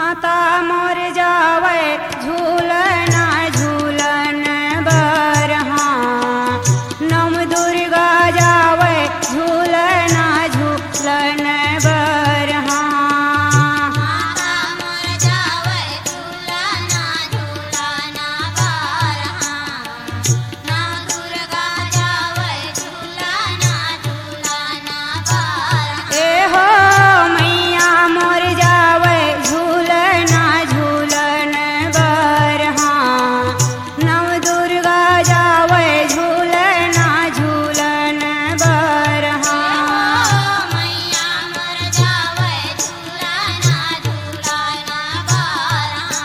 माता मोर जावे झूलना झूलन बरहा। नम दुर्गा जावे झूलना झूलन बरहा। माता मोर जावे झूलना झूलना बरहा। नम दुर्गा जावे झूलना झूलना बरहा। ए हो मैया मोर जावे झूलना झूलन बरहा। नव दुर्गा जावे झूलना झूलन बरहा। मैया मोर जावे झूलना झूलना बरहा।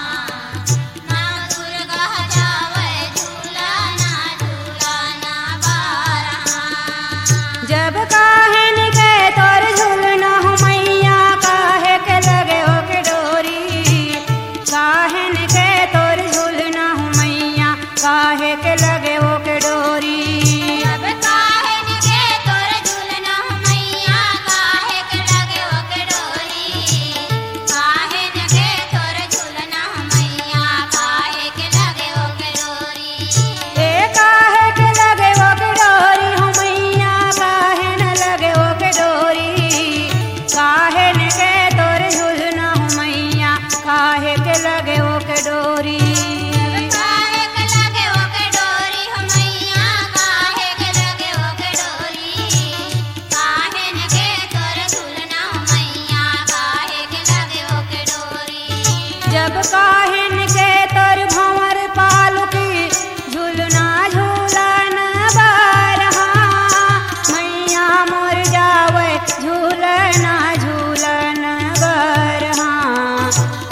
नव दुर्गा जावे झूलना झूलना बरहा। जब काहन के तोर झूलना हो मैया काहे के लगे हो के डोरी। काहन के तोर झूलना हो मैया काहे के लगे हो के डोरी। अब काहेन के तोर झूलना मैया काहे के लगे हो के डोरी। काहेन के तोर झूलना मैया काहे के लगे हो के डोरी। ए काहे के लगे हो के डोरी हो मैया काहे न लगे हो के डोरी। काहे न के तोर झूलना हो मैया काहे के लगे हो के डोरी। काहे के लगे हो के डोरी हो मैया काहे के लगे हो के डोरी। काहेन के तोर झूलना मैया काहे के लगे हो के डोरी। जब काहन के तोर भंवर पालुकी झूलना झूलन बरहा। मैया मोर जावे झूलना झूलन बरहा।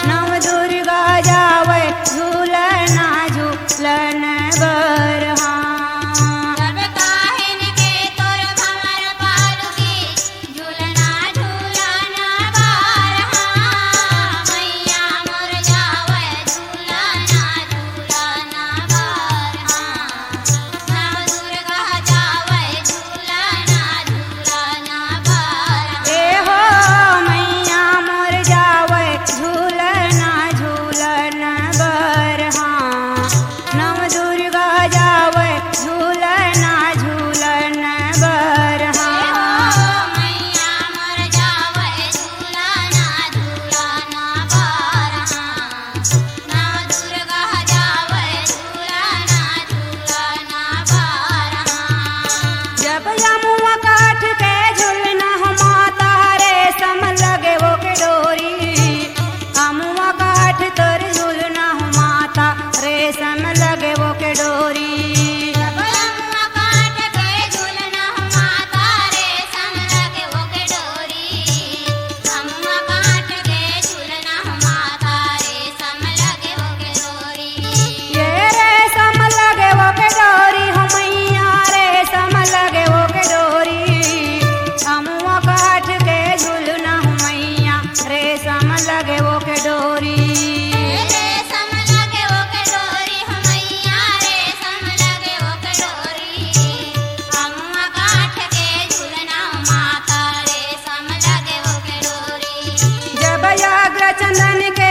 नव दुर्गा जावे झूलना झूलन बरहा। जब काहेन के तोर भंवर पालुकी झूलना झूलना बरहा। मैया मोर जावे झूलना झूलना बरहा। नव दुर्गा जावे झूलना झूलना बरहा। ए हो मैया मोर जावे झूलना झूलन बरहा। नव दुर्गा जावे झूलना झूलन बरहा। मैया मोर जावे झूलना झूलना बरहा। नव दुर्गा जावे झूलना झूलना बरहा। जब यमुआ काठ के झूलना हो माता रेशम लगे वो के डोरी। अमुआ काठ तोर झूलना हो माता रेशम लगे वो के डोरी। बलमुआ काट के झूलना माता रेशम लगे हो के डोरी। अमुआ काट के झूलना माता रेशम लगे हो के डोरी। ये रेशम लगे वो के डोरी हो मैया रेशम लगे वो के डोरी। अमुआ काठ के झूलना हो मैया रेशम लगे वो के डोरी। रेशम लगे हो के डोरी मैया रेशम लगे हो के डोरी। अमुआ काट के झूलना माता रेशम लगे हो के डोरी। जब याग्र चंदन के